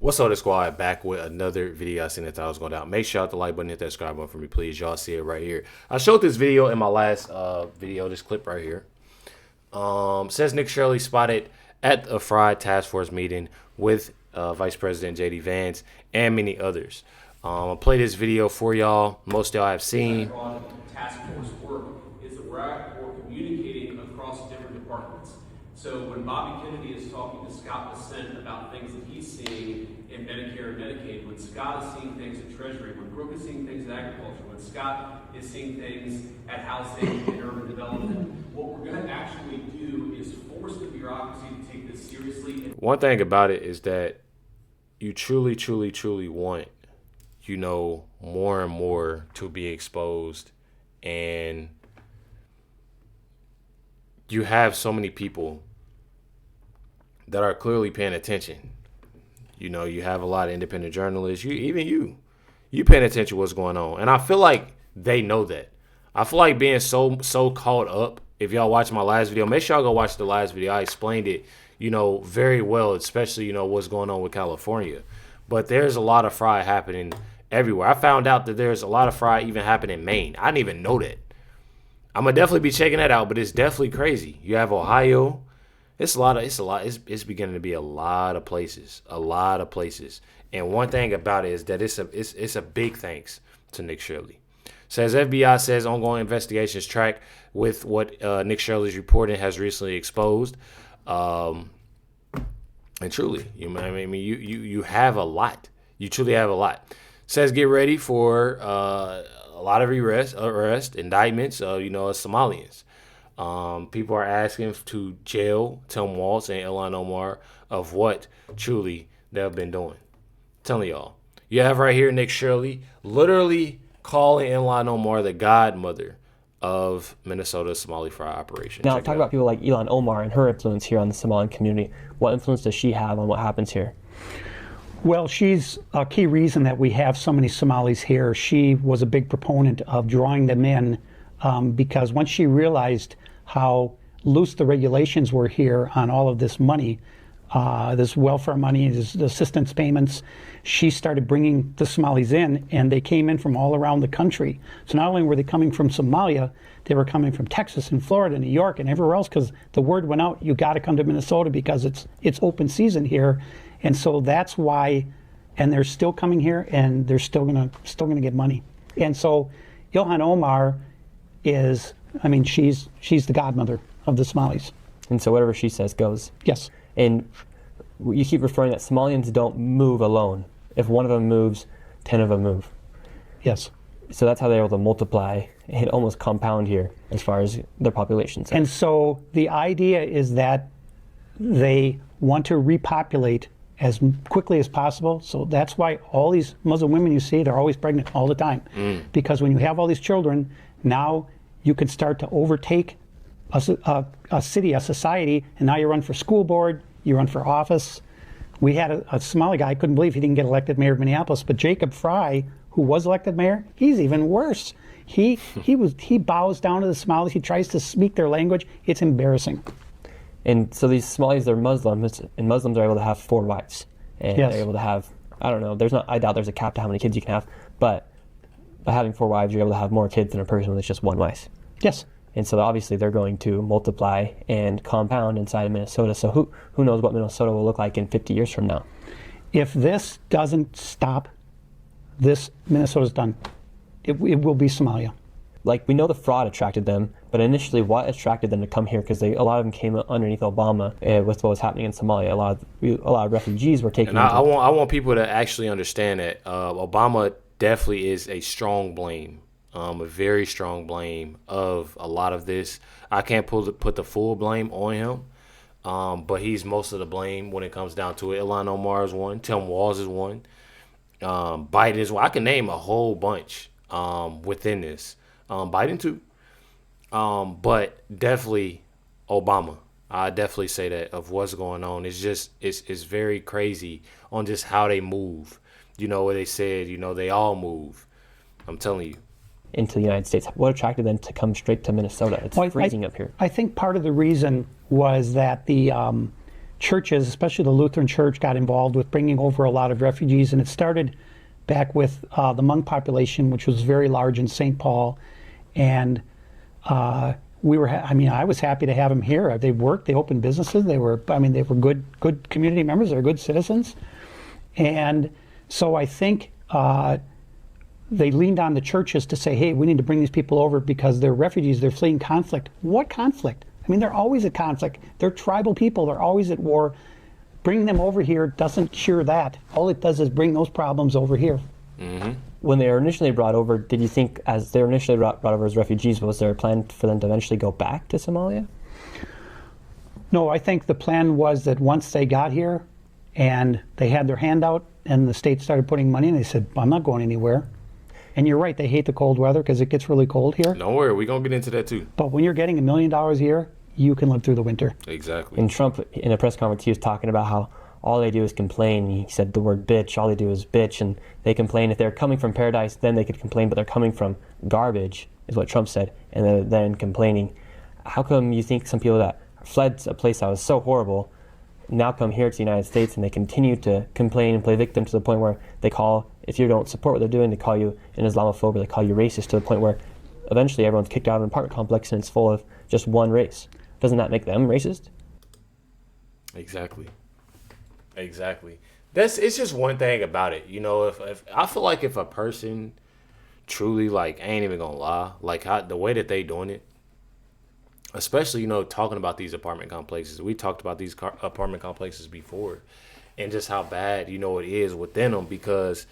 What's up, the squad? Back with another video. I seen that I was going down. Make sure you hit the like button, hit that subscribe button for me, please. Y'all see it right here. I showed this video in my last video, this clip right here. Says Nick Shirley spotted at a Fried Task Force meeting with Vice President J.D. Vance and many others. I'll play this video for y'all. Most of y'all have seen. Task force work is that we're communicating across different departments. So when Bobby Kennedy is talking to Scott Dissent about things that he's seeing in Medicare and Medicaid, when Scott is seeing things at Treasury, when Brooke is seeing things in agriculture, when Scott is seeing things at housing and urban development, what we're going to actually do is force the bureaucracy to take this seriously. One thing about it is that you truly, truly, truly want, you know, more and more to be exposed, and you have so many people that are clearly paying attention. You know, you have a lot of independent journalists. You paying attention to what's going on, and I feel like they know that. I feel like being so caught up. If y'all watch my last video, make sure y'all go watch the last video. I explained it, you know, very well, especially, you know, what's going on with California. But there's a lot of fraud happening everywhere. I found out that there's a lot of fraud even happening in Maine. I didn't even know that. I'm gonna definitely be checking that out, but it's definitely crazy. You have Ohio. It's beginning to be a lot of places. And one thing about it is that it's a big thanks to Nick Shirley. Says FBI says ongoing investigations track with what Nick Shirley's reporting has recently exposed. And truly, you have a lot. You truly have a lot. Says get ready for a lot of arrest, indictments, of Somalians. People are asking to jail Tim Walz and Ilhan Omar of what truly they've been doing. I'm telling y'all. You have right here Nick Shirley literally calling Ilhan Omar the godmother of Minnesota's Somali fry operation. Now, talk about people like Ilhan Omar and her influence here on the Somalian community. What influence does she have on what happens here? Well, she's a key reason that we have so many Somalis here. She was a big proponent of drawing them in because once she realized how loose the regulations were here on all of this money, this welfare money, this assistance payments, she started bringing the Somalis in, and they came in from all around the country. So not only were they coming from Somalia, they were coming from Texas and Florida, New York, and everywhere else, because the word went out, you got to come to Minnesota because it's open season here. And so that's why, and they're still coming here, and they're still gonna get money. And so Ilhan Omar is, she's the godmother of the Somalis. And so whatever she says goes. Yes. And you keep referring that Somalians don't move alone. If one of them moves, 10 of them move. Yes. So that's how they're able to multiply and almost compound here as far as their populations. And so the idea is that they want to repopulate as quickly as possible. So that's why all these Muslim women you see, they're always pregnant all the time. Because when you have all these children, now you can start to overtake a city, a society, and now you run for school board, you run for office. We had a Somali guy, I couldn't believe he didn't get elected mayor of Minneapolis, but Jacob Fry, who was elected mayor, he's even worse. He bows down to the Somalis, he tries to speak their language. It's embarrassing. And so these Somalis, they're Muslims, and Muslims are able to have 4 wives. And yes. They're able to have, I don't know, I doubt there's a cap to how many kids you can have, but by having 4 wives, you're able to have more kids than a person with just 1 wife. Yes. And so obviously they're going to multiply and compound inside of Minnesota. So who knows what Minnesota will look like in 50 years from now? If this doesn't stop, Minnesota's done. It will be Somalia. Like, we know the fraud attracted them, but initially what attracted them to come here? Because a lot of them came underneath Obama with what was happening in Somalia. A lot of refugees were taken. And I want people to actually understand that Obama definitely is a strong blame. A very strong blame of a lot of this. I can't put the full blame on him, but he's most of the blame when it comes down to it. Ilhan Omar is one. Tim Walz is one. Biden is one. I can name a whole bunch within this. Biden too. But definitely Obama. I definitely say that of what's going on. It's very crazy on just how they move. You know what they said, they all move. I'm telling you. Into the United States. What attracted them to come straight to Minnesota? It's freezing up here. I think part of the reason was that churches, especially the Lutheran Church, got involved with bringing over a lot of refugees, and it started back with the Hmong population, which was very large in St. Paul, and I was happy to have them here. They worked, they opened businesses, they were good community members, they were good citizens, and so I think they leaned on the churches to say, hey, we need to bring these people over because they're refugees, they're fleeing conflict. What conflict? I mean, they're always at conflict. They're tribal people, they're always at war. Bringing them over here doesn't cure that. All it does is bring those problems over here. Mm-hmm. When they were initially brought over, did you think, as they were initially brought over as refugees, was there a plan for them to eventually go back to Somalia? No, I think the plan was that once they got here and they had their hand out and the state started putting money in, they said, I'm not going anywhere. And you're right, they hate the cold weather because it gets really cold here. Don't worry, we're going to get into that too. But when you're getting $1 million a year, you can live through the winter. Exactly. And Trump, in a press conference, he was talking about how all they do is complain. He said the word bitch, all they do is bitch, and they complain. If they're coming from paradise, then they could complain, but they're coming from garbage, is what Trump said, and they're then complaining. How come you think some people that fled a place that was so horrible now come here to the United States and they continue to complain and play victim to the point where they call, if you don't support what they're doing, they call you an Islamophobe, or they call you racist, to the point where eventually everyone's kicked out of an apartment complex and it's full of just one race? Doesn't that make them racist? Exactly. It's just one thing about it. You know, if I feel like if a person truly, like, I ain't even gonna lie, like the way that they doing it, especially, you know, talking about these apartment complexes. We talked about these apartment complexes before, and just how bad, you know, it is within them, because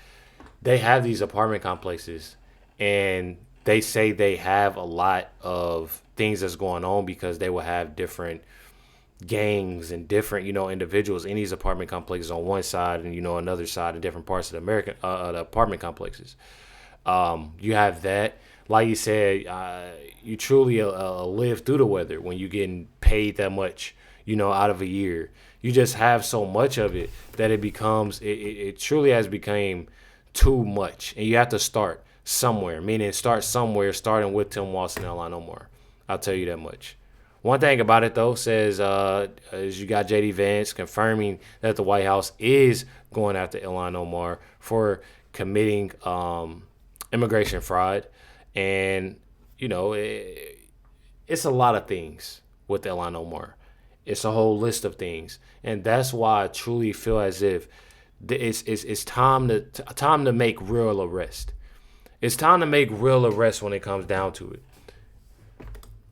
they have these apartment complexes and they say they have a lot of things that's going on because they will have different gangs and different, you know, individuals in these apartment complexes on one side and, you know, another side in different parts of the apartment complexes. You have that. Like you said, you truly live through the weather when you're getting paid that much, you know, out of a year. You just have so much of it that it becomes, it truly has become too much. And you have to start somewhere, meaning start somewhere, starting with Tim Walz and Ilhan Omar. I'll tell you that much. One thing about it, though, says is you got J.D. Vance confirming that the White House is going after Ilhan Omar for committing immigration fraud. And, you know, it's a lot of things with Ilhan Omar. It's a whole list of things. And that's why I truly feel as if it's time to make real arrest. It's time to make real arrest when it comes down to it.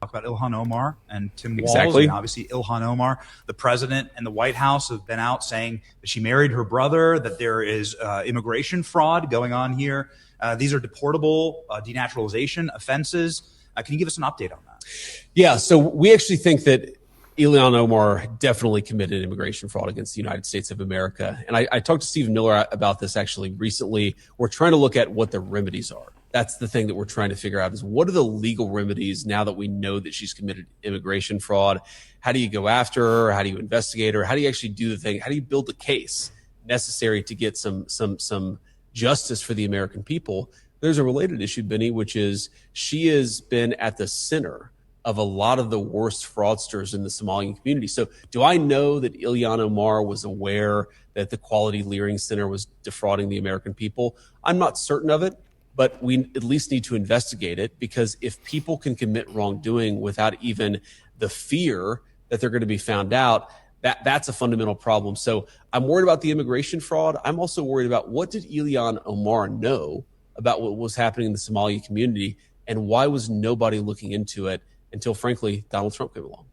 Talk about Ilhan Omar and Tim Walz. Exactly. And obviously, Ilhan Omar, the president and the White House have been out saying that she married her brother, that there is immigration fraud going on here. These are deportable denaturalization offenses. Can you give us an update on that? Yeah, so we actually think that Ilhan Omar definitely committed immigration fraud against the United States of America. And I talked to Stephen Miller about this actually recently. We're trying to look at what the remedies are. That's the thing that we're trying to figure out, is what are the legal remedies now that we know that she's committed immigration fraud? How do you go after her? How do you investigate her? How do you actually do the thing? How do you build the case necessary to get some justice for the American people? There's a related issue, Benny, which is she has been at the center of a lot of the worst fraudsters in the Somalian community. So do I know that Ilhan Omar was aware that the Quality Leering Center was defrauding the American people? I'm not certain of it, but we at least need to investigate it, because if people can commit wrongdoing without even the fear that they're going to be found out, that's a fundamental problem. So I'm worried about the immigration fraud. I'm also worried about, what did Ilhan Omar know about what was happening in the Somali community, and why was nobody looking into it until, frankly, Donald Trump came along?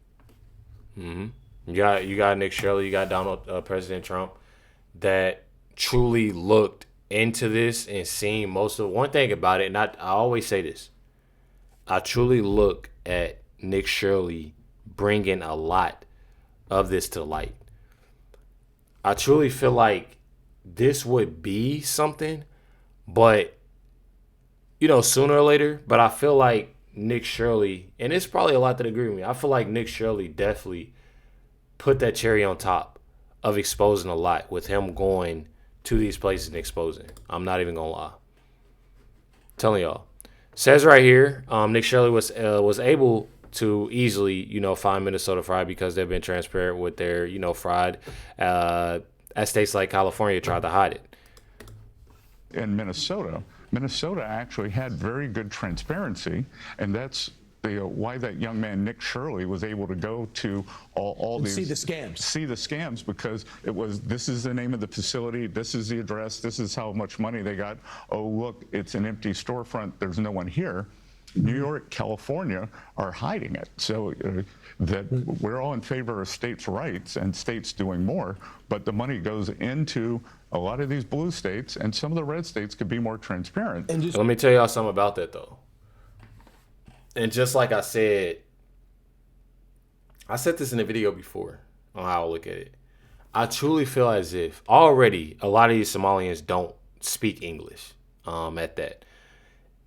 Mm-hmm. You got Nick Shirley, you got President Trump, that truly looked into this and seen most of. One thing about it, and I always say this, I truly look at Nick Shirley bringing a lot of this to light. I truly feel like this would be something, but, you know, sooner or later. But I feel like Nick Shirley, and it's probably a lot that agree with me, I feel like Nick Shirley definitely put that cherry on top of exposing a lot, with him going to these places and exposing. I'm not even gonna lie. Telling y'all. Says right here, Nick Shirley was able to easily, find Minnesota fraud because they've been transparent with their, fraud. As states like California tried to hide it. In Minnesota actually had very good transparency, and that's why that young man Nick Shirley was able to go to all these see the scams because it was, this is the name of the facility, this is the address, this is how much money they got. Oh, look, it's an empty storefront, there's no one here. New York, California are hiding it. So that we're all in favor of states' rights and states doing more, but the money goes into a lot of these blue states, and some of the red states could be more transparent. Let me tell y'all something about that, though. And just like I said this in a video before on how I look at it. I truly feel as if already a lot of these Somalians don't speak English at that.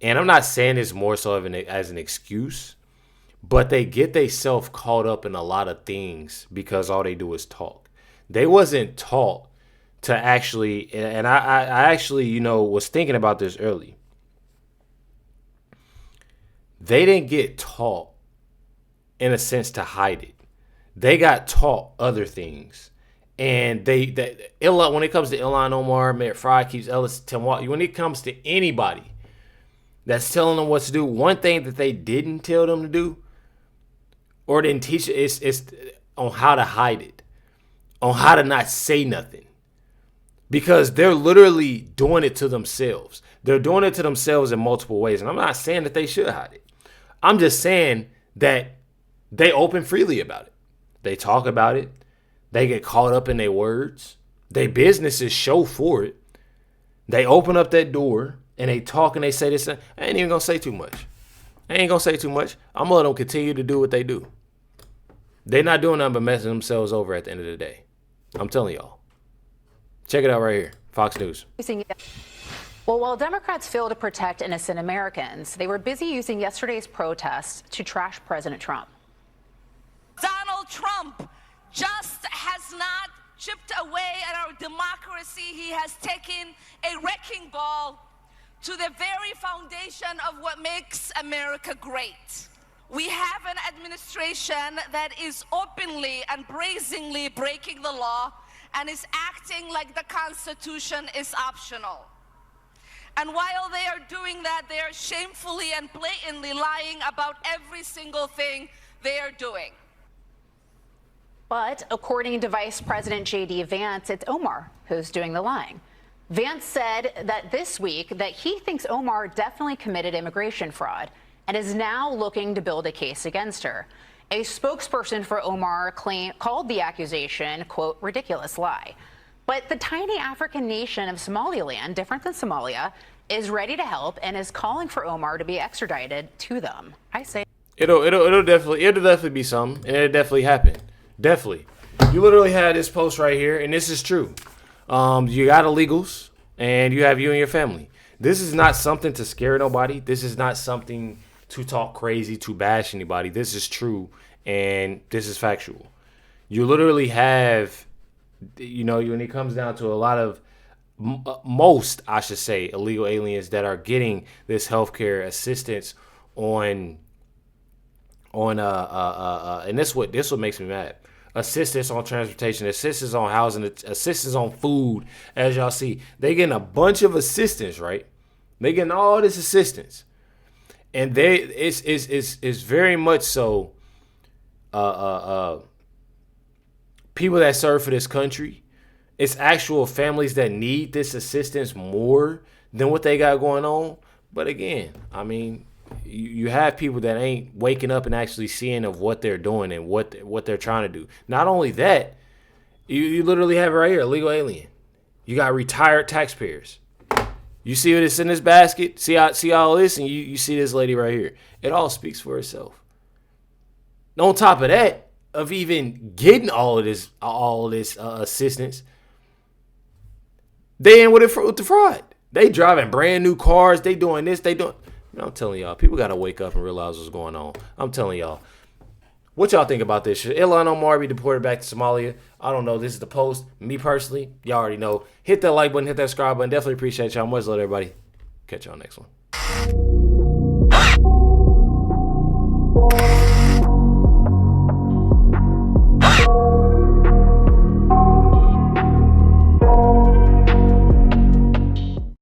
And I'm not saying this more so as an excuse, but they get themselves caught up in a lot of things because all they do is talk. They wasn't taught to actually, and I actually, was thinking about this early. They didn't get taught, in a sense, to hide it. They got taught other things. And when it comes to Ilhan Omar, Merritt Fry, Keith Ellis, Tim Watt, when it comes to anybody that's telling them what to do, one thing that they didn't tell them to do or didn't teach is on how to hide it, on how to not say nothing. Because they're literally doing it to themselves. They're doing it to themselves in multiple ways. And I'm not saying that they should hide it. I'm just saying that they open freely about it. They talk about it. They get caught up in their words. Their businesses show for it. They open up that door and they talk and they say this. I ain't even going to say too much. I'm going to let them continue to do what they do. They're not doing nothing but messing themselves over at the end of the day. I'm telling y'all. Check it out right here. Fox News. Well, while Democrats fail to protect innocent Americans, they were busy using yesterday's protests to trash President Trump. Donald Trump just has not chipped away at our democracy. He has taken a wrecking ball to the very foundation of what makes America great. We have an administration that is openly and brazenly breaking the law and is acting like the Constitution is optional. And while they are doing that, they are shamefully and blatantly lying about every single thing they are doing. But according to Vice President J.D. Vance, it's Omar who's doing the lying. Vance said that this week that he thinks Omar definitely committed immigration fraud and is now looking to build a case against her. A spokesperson for Omar called the accusation, quote, ridiculous lie. But the tiny African nation of Somaliland, different than Somalia, is ready to help and is calling for Omar to be extradited to them. I say it'll definitely be something, and it'll definitely happen. Definitely. You literally had this post right here, and this is true. You got illegals, and you have you and your family. This is not something to scare nobody. This is not something to talk crazy, to bash anybody. This is true, and this is factual. You literally have, when it comes down to a lot of, most, I should say, illegal aliens that are getting this healthcare assistance on and this what makes me mad. Assistance on transportation, assistance on housing, assistance on food. As y'all see, they getting a bunch of assistance, right? They getting all this assistance, and it's very much so. People that serve for this country, it's actual families that need this assistance more than what they got going on. But again, I mean, you have people that ain't waking up and actually seeing of what they're doing and what they're trying to do. Not only that, you literally have it right here, illegal alien. You got retired taxpayers. You see what is in this basket? See all this, and you see this lady right here. It all speaks for itself. On top of that, of even getting all of this assistance, they in with the fraud. They driving brand new cars. They doing this. I'm telling y'all, people got to wake up and realize what's going on. I'm telling y'all. What y'all think about this? Should Ilhan Omar be deported back to Somalia? I don't know. This is the post. Me personally, y'all already know. Hit that like button, hit that subscribe button. Definitely appreciate y'all. Much love, everybody. Catch y'all next one.